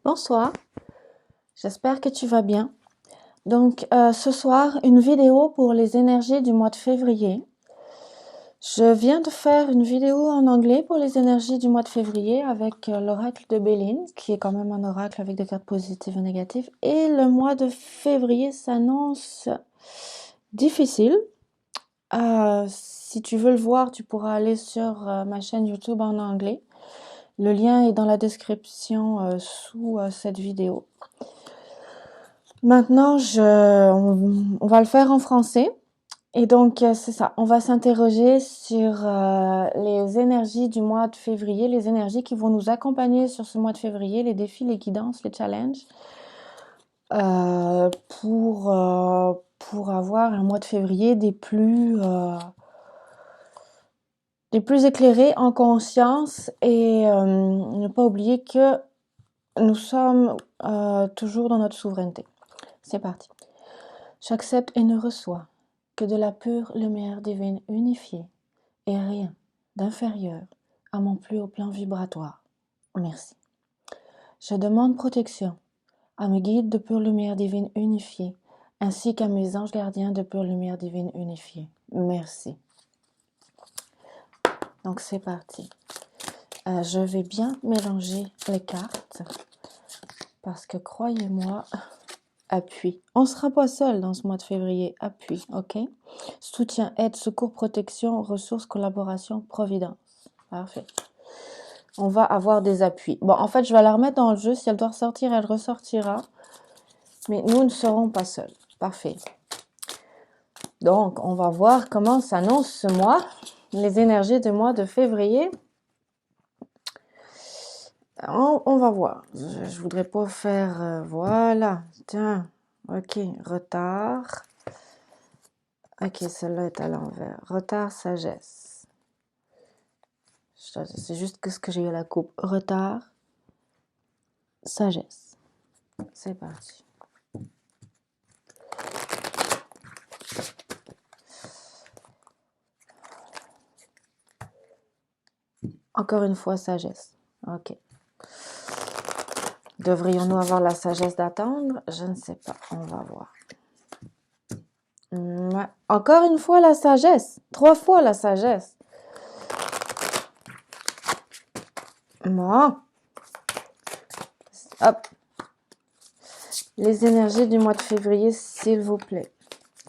Bonsoir, j'espère que tu vas bien. Donc, ce soir, une vidéo pour les énergies du mois de février. Je viens de faire une vidéo en anglais pour les énergies du mois de février avec l'oracle de Béline, qui est quand même un oracle avec des cartes positives et négatives. Et le mois de février s'annonce difficile. Si tu veux le voir, tu pourras aller sur ma chaîne YouTube en anglais. Le lien est dans la description sous cette vidéo. Maintenant, on va le faire en français. Et donc, c'est ça. On va s'interroger sur les énergies du mois de février, les énergies qui vont nous accompagner sur ce mois de février, les défis, les guidances, les challenges, euh, pour, euh, pour avoir un mois de février des plus éclairés en conscience et ne pas oublier que nous sommes toujours dans notre souveraineté. C'est parti. J'accepte et ne reçois que de la pure lumière divine unifiée et rien d'inférieur à mon plus haut plan vibratoire. Merci. Je demande protection à mes guides de pure lumière divine unifiée ainsi qu'à mes anges gardiens de pure lumière divine unifiée. Merci. Donc c'est parti. Je vais bien mélanger les cartes parce que croyez-moi, appui. On ne sera pas seul dans ce mois de février. Appui, ok? Soutien, aide, secours, protection, ressources, collaboration, providence. Parfait. On va avoir des appuis. Bon, en fait, je vais la remettre dans le jeu. Si elle doit ressortir, elle ressortira. Mais nous ne serons pas seuls. Parfait. Donc, on va voir comment s'annonce ce mois. Les énergies du mois de février. On va voir. Je voudrais pas faire... voilà. Tiens. Ok. Retard. Ok, celle-là est à l'envers. Retard, sagesse. C'est juste que ce que j'ai eu à la coupe. Retard, sagesse. C'est parti. Encore une fois, sagesse. Ok. Devrions-nous avoir la sagesse d'attendre? Je ne sais pas. On va voir. Encore une fois, la sagesse. 3 fois la sagesse. Bon. Hop. Les énergies du mois de février, s'il vous plaît.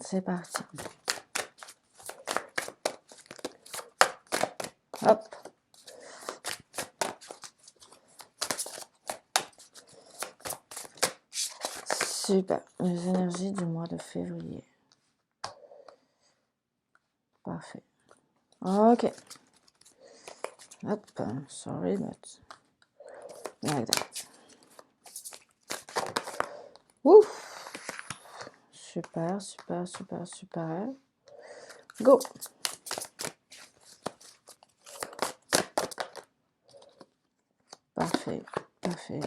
C'est parti. Hop. Super. Les énergies du mois de février. Parfait. Ok. Hop. Sorry, but like that. Ouf. Super, super, super, super. Go. Parfait, parfait,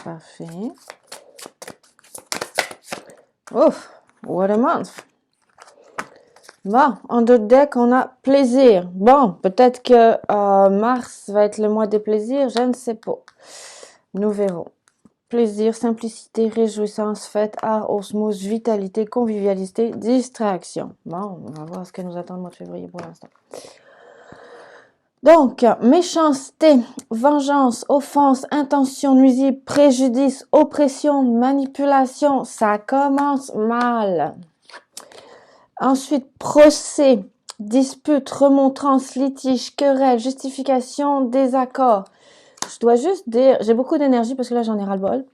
parfait. Ouf, what a month. Bon, en d'autres decks, on a plaisir. Bon, peut-être que mars va être le mois des plaisirs, je ne sais pas. Nous verrons. Plaisir, simplicité, réjouissance, fête, art, osmose, vitalité, convivialité, distraction. Bon, on va voir ce que nous attend le mois de février pour l'instant. Donc, méchanceté, vengeance, offense, intention nuisible, préjudice, oppression, manipulation, ça commence mal. Ensuite, procès, dispute, remontrance, litige, querelle, justification, désaccord. Je dois juste dire, j'ai beaucoup d'énergie parce que là j'en ai ras-le-bol,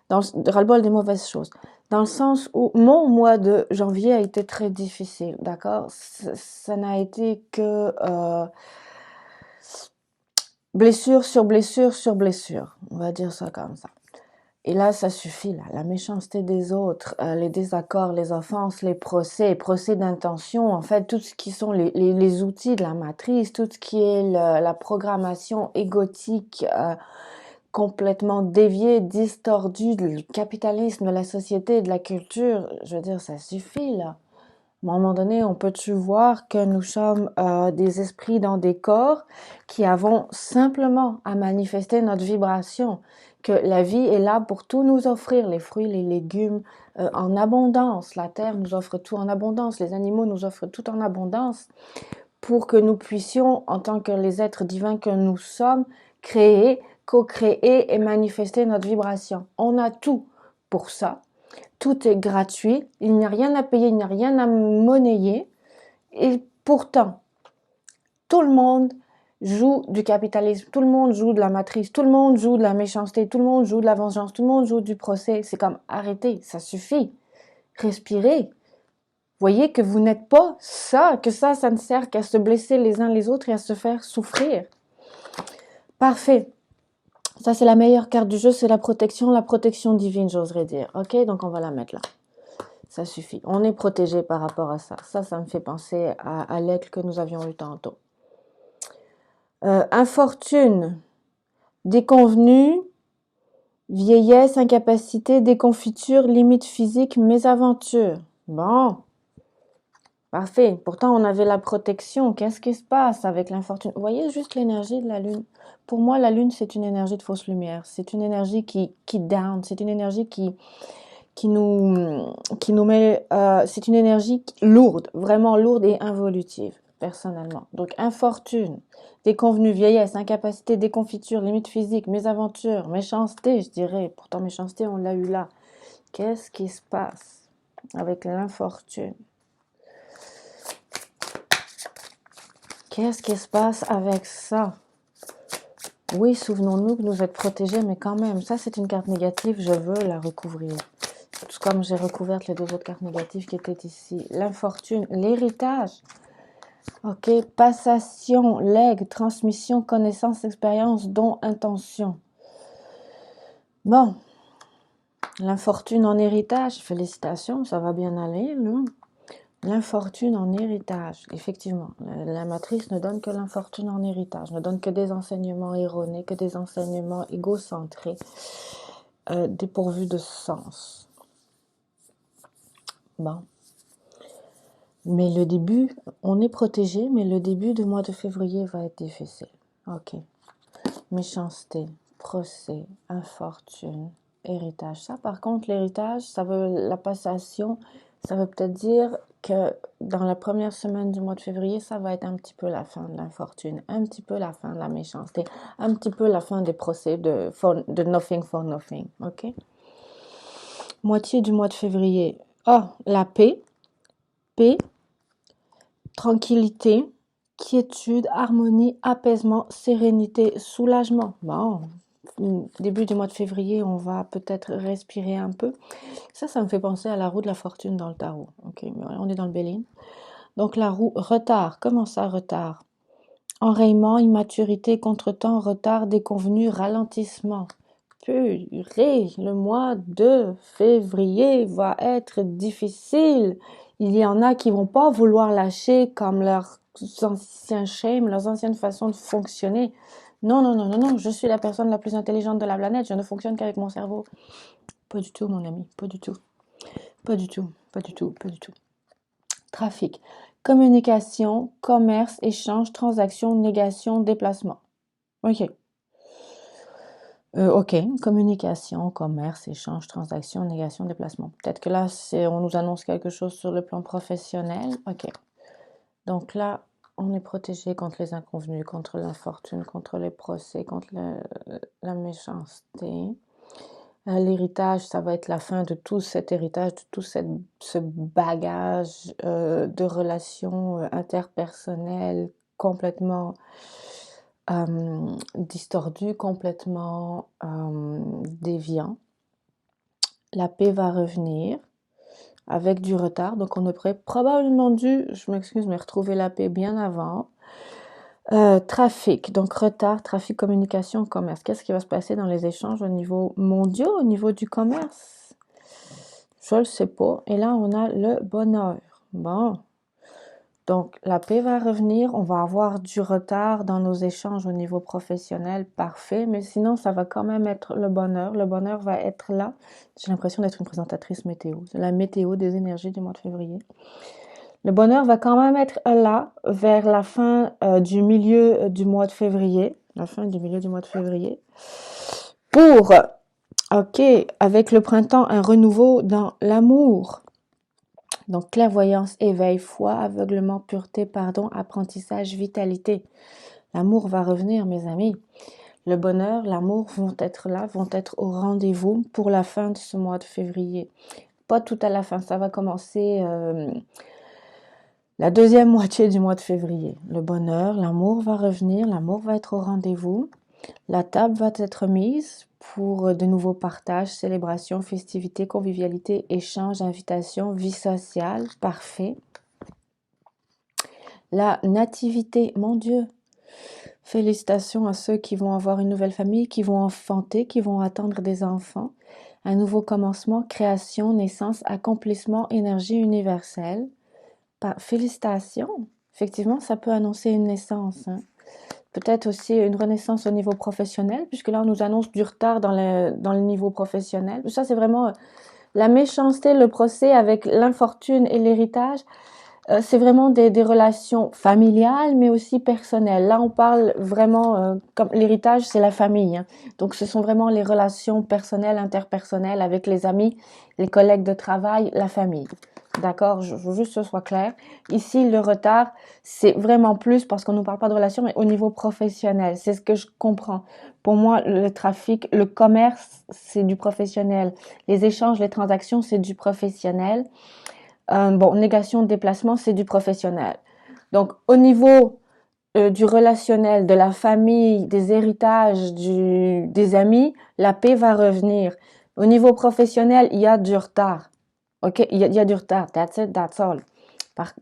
ras-le-bol des mauvaises choses. Dans le sens où mon mois de janvier a été très difficile, d'accord? Ça n'a été que blessure sur blessure sur blessure, on va dire ça comme ça. Et là, ça suffit, là. La méchanceté des autres, les désaccords, les offenses, les procès d'intention, en fait, tout ce qui sont les outils de la matrice, tout ce qui est la programmation égotique, complètement déviée, distordue du capitalisme, de la société, de la culture, je veux dire, ça suffit, là. À un moment donné, on peut-tu voir que nous sommes des esprits dans des corps qui avons simplement à manifester notre vibration, que la vie est là pour tout nous offrir, les fruits, les légumes en abondance. La terre nous offre tout en abondance, les animaux nous offrent tout en abondance pour que nous puissions, en tant que les êtres divins que nous sommes, créer, co-créer et manifester notre vibration. On a tout pour ça. Tout est gratuit, il n'y a rien à payer, il n'y a rien à monnayer. Et pourtant, tout le monde joue du capitalisme, tout le monde joue de la matrice, tout le monde joue de la méchanceté, tout le monde joue de la vengeance, tout le monde joue du procès. C'est comme, arrêtez, ça suffit. Respirez. Voyez que vous n'êtes pas ça, que ça ne sert qu'à se blesser les uns les autres et à se faire souffrir. Parfait. Ça, c'est la meilleure carte du jeu, c'est la protection divine, j'oserais dire. Ok, donc on va la mettre là. Ça suffit. On est protégé par rapport à ça. Ça me fait penser à l'aigle que nous avions eu tantôt. Infortune, déconvenue, vieillesse, incapacité, déconfiture, limite physique, mésaventure. Bon, parfait. Pourtant, on avait la protection. Qu'est-ce qui se passe avec l'infortune? Vous voyez juste l'énergie de la lune. Pour moi, la lune, c'est une énergie de fausse lumière. C'est une énergie qui down. C'est une énergie qui nous met... c'est une énergie lourde, vraiment lourde et involutive, personnellement. Donc, infortune, déconvenue, vieillesse, incapacité, déconfiture, limite physique, mésaventure, méchanceté, je dirais. Pourtant, méchanceté, on l'a eu là. Qu'est-ce qui se passe avec l'infortune? Qu'est-ce qui se passe avec ça? Oui, souvenons-nous que nous êtes protégés, mais quand même, ça c'est une carte négative, je veux la recouvrir. Tout comme j'ai recouvert les deux autres cartes négatives qui étaient ici. L'infortune, l'héritage. Ok, passation, legs, transmission, connaissance, expérience, don, intention. Bon, l'infortune en héritage, félicitations, ça va bien aller, là. L'infortune en héritage, effectivement. La matrice ne donne que l'infortune en héritage, ne donne que des enseignements erronés, que des enseignements égocentrés, dépourvus de sens. Bon. Mais le début, on est protégé, mais le début du mois de février va être difficile. Ok. Méchanceté, procès, infortune, héritage. Ça, par contre, l'héritage, ça veut la passation, ça veut peut-être dire que dans la première semaine du mois de février, ça va être un petit peu la fin de l'infortune, un petit peu la fin de la méchanceté, un petit peu la fin des procès de nothing for nothing. Ok. Moitié du mois de février. Oh, la paix. Paix. Tranquillité, quiétude, harmonie, apaisement, sérénité, soulagement. Bon, début du mois de février, on va peut-être respirer un peu. Ça me fait penser à la roue de la fortune dans le tarot. Ok, mais on est dans le Béline. Donc la roue, retard. Comment ça, retard? Enrayement, immaturité, contretemps, retard, déconvenu, ralentissement. Purée, le mois de février va être difficile. Il y en a qui vont pas vouloir lâcher comme leurs anciens schèmes, leurs anciennes façons de fonctionner. Non, non, non, non, non, je suis la personne la plus intelligente de la planète, je ne fonctionne qu'avec mon cerveau. Pas du tout, mon ami, pas du tout. Pas du tout, pas du tout, pas du tout. Trafic, communication, commerce, échange, transaction, négation, déplacement. Ok. Ok, communication, commerce, échange, transaction, négation, déplacement. Peut-être que là, on nous annonce quelque chose sur le plan professionnel. Ok. Donc là, on est protégé contre les inconvenus, contre l'infortune, contre les procès, contre la méchanceté. L'héritage, ça va être la fin de tout cet héritage, de tout ce bagage de relations interpersonnelles complètement distordu, complètement déviant. La paix va revenir avec du retard, donc on aurait probablement dû, je m'excuse, mais retrouver la paix bien avant. Trafic, donc retard, trafic, communication, commerce. Qu'est-ce qui va se passer dans les échanges au niveau mondial, au niveau du commerce? Je le sais pas. Et là, on a le bonheur. Bon. Donc, la paix va revenir, on va avoir du retard dans nos échanges au niveau professionnel, parfait, mais sinon, ça va quand même être le bonheur. Le bonheur va être là. J'ai l'impression d'être une présentatrice météo. C'est la météo des énergies du mois de février. Le bonheur va quand même être là, vers la fin du milieu du mois de février. La fin du milieu du mois de février. Pour, ok, avec le printemps, un renouveau dans l'amour. Donc, clairvoyance, éveil, foi, aveuglement, pureté, pardon, apprentissage, vitalité. L'amour va revenir, mes amis. Le bonheur, l'amour vont être là, vont être au rendez-vous pour la fin de ce mois de février. Pas tout à la fin, ça va commencer la deuxième moitié du mois de février. Le bonheur, l'amour va revenir, l'amour va être au rendez-vous. La table va être mise pour de nouveaux partages, célébrations, festivités, convivialité, échanges, invitations, vie sociale. Parfait. La nativité, mon Dieu. Félicitations à ceux qui vont avoir une nouvelle famille, qui vont enfanter, qui vont attendre des enfants. Un nouveau commencement, création, naissance, accomplissement, énergie universelle. Félicitations. Effectivement, ça peut annoncer une naissance. Hein. Peut-être aussi une renaissance au niveau professionnel, puisque là, on nous annonce du retard dans le niveau professionnel. Ça, c'est vraiment la méchanceté, le procès avec l'infortune et l'héritage. C'est vraiment des relations familiales, mais aussi personnelles. Là, on parle vraiment, comme l'héritage, c'est la famille. Hein. Donc, ce sont vraiment les relations personnelles, interpersonnelles avec les amis, les collègues de travail, la famille. D'accord, je veux juste que ce soit clair. Ici, le retard, c'est vraiment plus parce qu'on ne parle pas de relations, mais au niveau professionnel. C'est ce que je comprends. Pour moi, le trafic, le commerce, c'est du professionnel. Les échanges, les transactions, c'est du professionnel. Bon, négation de déplacement, c'est du professionnel. Donc, au niveau du relationnel, de la famille, des héritages, des amis, la paix va revenir. Au niveau professionnel, il y a du retard. OK, il y a du retard. That's it, that's all.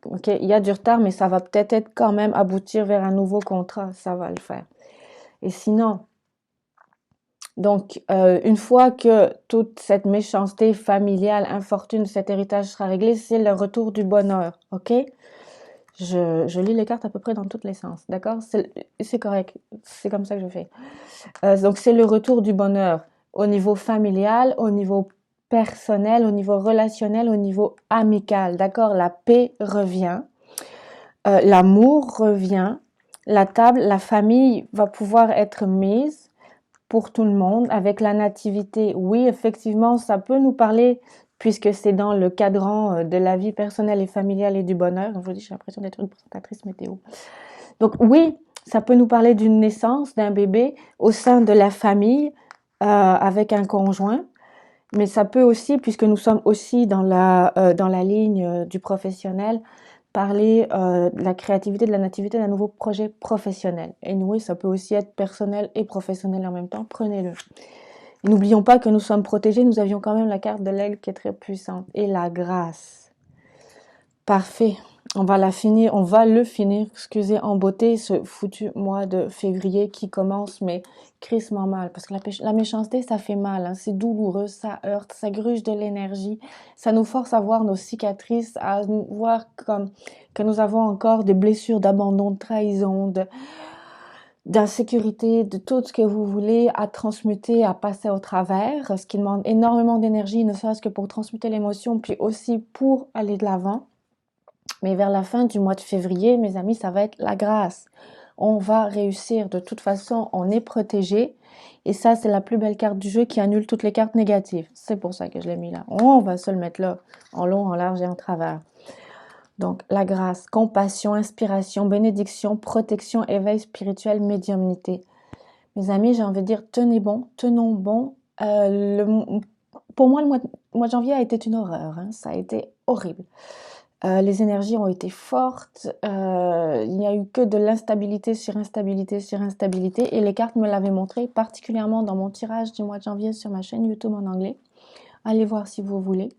OK, il y a du retard, mais ça va peut-être être quand même aboutir vers un nouveau contrat. Ça va le faire. Et sinon, donc, une fois que toute cette méchanceté familiale, infortune, cet héritage sera réglé, c'est le retour du bonheur, ok? Je lis les cartes à peu près dans tous les sens, d'accord? C'est correct, c'est comme ça que je fais. Donc, c'est le retour du bonheur au niveau familial, au niveau personnel, au niveau relationnel, au niveau amical, d'accord? La paix revient, l'amour revient, la table, la famille va pouvoir être mise pour tout le monde. Avec la nativité, oui, effectivement, ça peut nous parler, puisque c'est dans le cadran de la vie personnelle et familiale et du bonheur. Donc, je vous dis, j'ai l'impression d'être une présentatrice météo. Donc, oui, ça peut nous parler d'une naissance d'un bébé au sein de la famille avec un conjoint. Mais ça peut aussi, puisque nous sommes aussi dans la ligne du professionnel, parler de la créativité, de la nativité d'un nouveau projet professionnel. Et oui, ça peut aussi être personnel et professionnel en même temps. Prenez-le. Et n'oublions pas que nous sommes protégés. Nous avions quand même la carte de l'aigle qui est très puissante. Et la grâce. Parfait. On va le finir, excusez, en beauté, ce foutu mois de février qui commence, mais crissement mal. Parce que la méchanceté, ça fait mal, hein, c'est douloureux, ça heurte, ça gruge de l'énergie. Ça nous force à voir nos cicatrices, à nous voir comme que nous avons encore des blessures d'abandon, de trahison, d'insécurité, de tout ce que vous voulez à transmuter, à passer au travers, ce qui demande énormément d'énergie, ne serait-ce que pour transmuter l'émotion, puis aussi pour aller de l'avant. Mais vers la fin du mois de février, mes amis, ça va être la grâce. On va réussir. De toute façon, on est protégé. Et ça, c'est la plus belle carte du jeu qui annule toutes les cartes négatives. C'est pour ça que je l'ai mis là. On va se le mettre là, en long, en large et en travers. Donc, la grâce, compassion, inspiration, bénédiction, protection, éveil spirituel, médiumnité. Mes amis, j'ai envie de dire, tenez bon, tenons bon. Pour moi, le mois de janvier a été une horreur. Hein. Ça a été horrible. Les énergies ont été fortes, il n'y a eu que de l'instabilité sur instabilité sur instabilité et les cartes me l'avaient montré, particulièrement dans mon tirage du mois de janvier sur ma chaîne YouTube en anglais. Allez voir si vous voulez.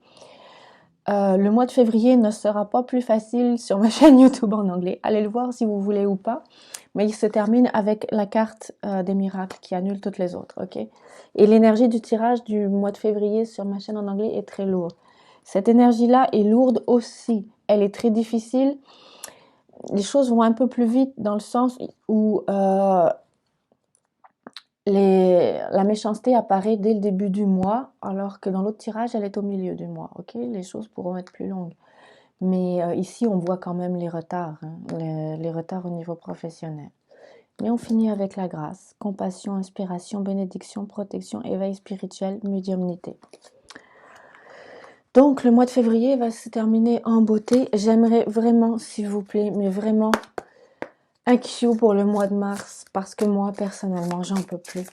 Le mois de février ne sera pas plus facile sur ma chaîne YouTube en anglais. Allez le voir si vous voulez ou pas. Mais il se termine avec la carte des miracles qui annule toutes les autres, ok? Et l'énergie du tirage du mois de février sur ma chaîne en anglais est très lourde. Cette énergie-là est lourde aussi. Elle est très difficile. Les choses vont un peu plus vite dans le sens où la méchanceté apparaît dès le début du mois, alors que dans l'autre tirage, elle est au milieu du mois. Ok, les choses pourront être plus longues. Mais ici, on voit quand même les retards, hein, les retards au niveau professionnel. Mais on finit avec la grâce, compassion, inspiration, bénédiction, protection, éveil spirituel, médiumnité. Donc, le mois de février va se terminer en beauté. J'aimerais vraiment, s'il vous plaît, mais vraiment, un Q pour le mois de mars, parce que moi, personnellement, j'en peux plus.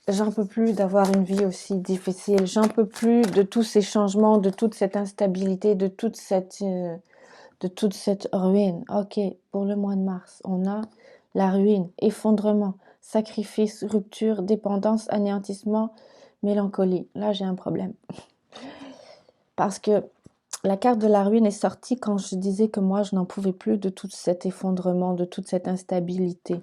J'en peux plus d'avoir une vie aussi difficile. J'en peux plus de tous ces changements, de toute cette instabilité, de toute cette ruine. Ok, pour le mois de mars, on a la ruine, effondrement, sacrifice, rupture, dépendance, anéantissement, mélancolie. Là, j'ai un problème. Parce que la carte de la ruine est sortie quand je disais que moi, je n'en pouvais plus de tout cet effondrement, de toute cette instabilité.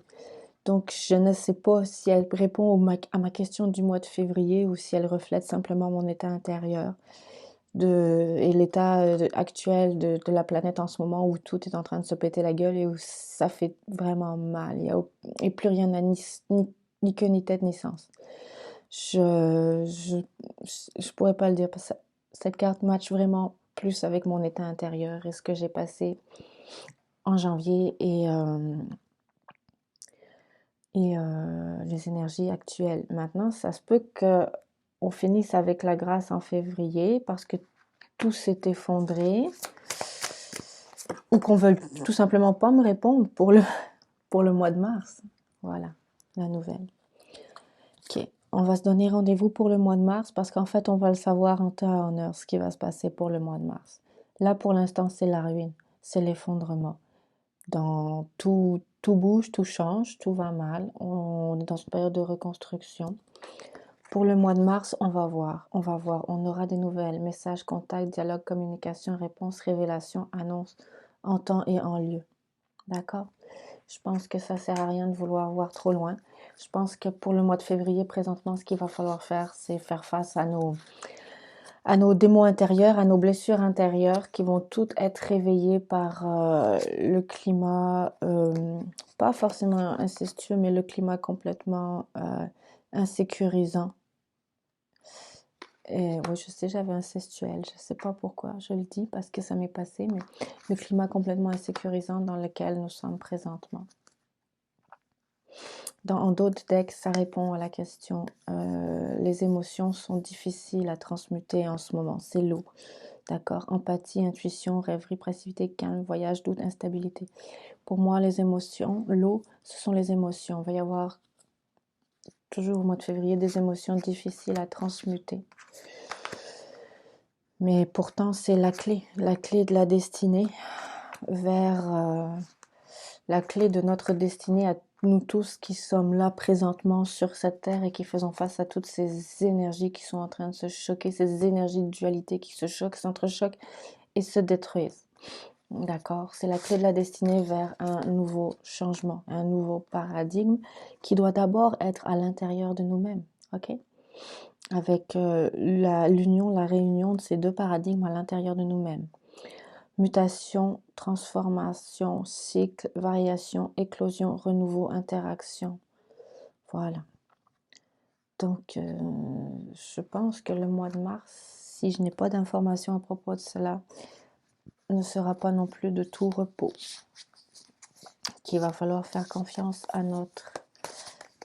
Donc, je ne sais pas si elle répond à ma question du mois de février ou si elle reflète simplement mon état intérieur et l'état actuel de la planète en ce moment où tout est en train de se péter la gueule et où ça fait vraiment mal. Et plus rien n'a ni queue, ni tête, ni sens. Je pourrais pas le dire parce que cette carte match vraiment plus avec mon état intérieur et ce que j'ai passé en janvier et les énergies actuelles. Maintenant, ça se peut qu'on finisse avec la grâce en février parce que tout s'est effondré ou qu'on veuille tout simplement pas me répondre pour le mois de mars. Voilà, la nouvelle. Ok, on va se donner rendez-vous pour le mois de mars parce qu'en fait, on va le savoir en temps et en heure ce qui va se passer pour le mois de mars. Là, pour l'instant, c'est la ruine, c'est l'effondrement. Dans tout bouge, tout change, tout va mal. On est dans une période de reconstruction. Pour le mois de mars, on va voir. On aura des nouvelles, messages, contacts, dialogue, communication, réponse, révélation, annonce en temps et en lieu. D'accord? Je pense que ça sert à rien de vouloir voir trop loin. Je pense que pour le mois de février, présentement, ce qu'il va falloir faire, c'est faire face à nos démons intérieurs, à nos blessures intérieures qui vont toutes être réveillées par le climat, pas forcément incestueux, mais le climat complètement insécurisant. Et, oui, je sais, j'avais incestuel, je ne sais pas pourquoi, je le dis parce que ça m'est passé, mais le climat complètement insécurisant dans lequel nous sommes présentement. En d'autres decks, ça répond à la question. Les émotions sont difficiles à transmuter en ce moment, c'est l'eau. D'accord? Empathie, intuition, rêverie, passivité, calme, voyage, doute, instabilité. Pour moi, les émotions, l'eau, ce sont les émotions. Il va y avoir toujours au mois de février des émotions difficiles à transmuter. Mais pourtant, c'est la clé de la destinée vers la clé de notre destinée à nous tous qui sommes là présentement sur cette terre et qui faisons face à toutes ces énergies qui sont en train de se choquer, ces énergies de dualité qui se choquent, s'entrechoquent et se détruisent. D'accord? C'est la clé de la destinée vers un nouveau changement, un nouveau paradigme qui doit d'abord être à l'intérieur de nous-mêmes. Ok? Avec l'union, la réunion de ces deux paradigmes à l'intérieur de nous-mêmes. Mutation, transformation, cycle, variation, éclosion, renouveau, interaction. Voilà. Donc, je pense que le mois de mars, si je n'ai pas d'informations à propos de cela, ne sera pas non plus de tout repos. Qu'il va falloir faire confiance à notre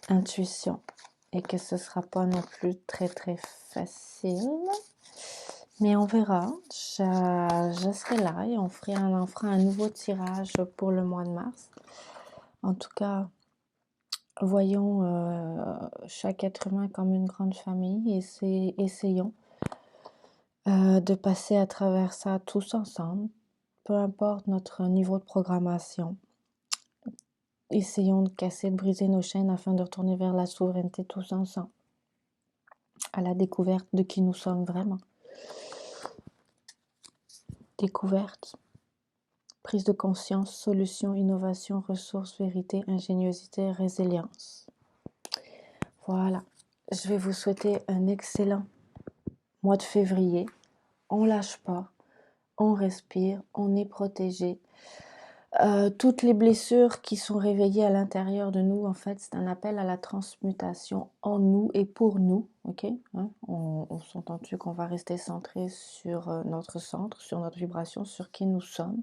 intuition et que ce ne sera pas non plus très très facile. Mais on verra, je serai là et on fera un nouveau tirage pour le mois de mars. En tout cas, voyons chaque être humain comme une grande famille et essayons de passer à travers ça tous ensemble, peu importe notre niveau de programmation. Essayons de casser, de briser nos chaînes afin de retourner vers la souveraineté tous ensemble, à la découverte de qui nous sommes vraiment. Découverte, prise de conscience, solution, innovation, ressources, vérité, ingéniosité, résilience. Voilà, je vais vous souhaiter un excellent mois de février. On lâche pas, on respire, on est protégé. Toutes les blessures qui sont réveillées à l'intérieur de nous, en fait, c'est un appel à la transmutation en nous et pour nous, ok, hein, on s'entend-tu qu'on va rester centré sur notre centre, sur notre vibration, sur qui nous sommes.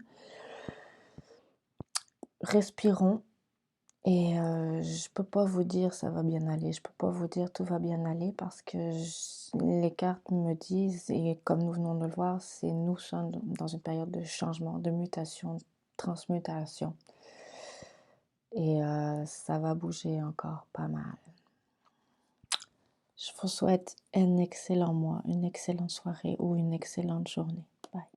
Respirons Et je peux pas vous dire ça va bien aller, je peux pas vous dire tout va bien aller parce que les cartes me disent, et comme nous venons de le voir, nous sommes dans une période de changement, de mutation, de transmutation. Et ça va bouger encore pas mal. Je vous souhaite un excellent mois, une excellente soirée ou une excellente journée.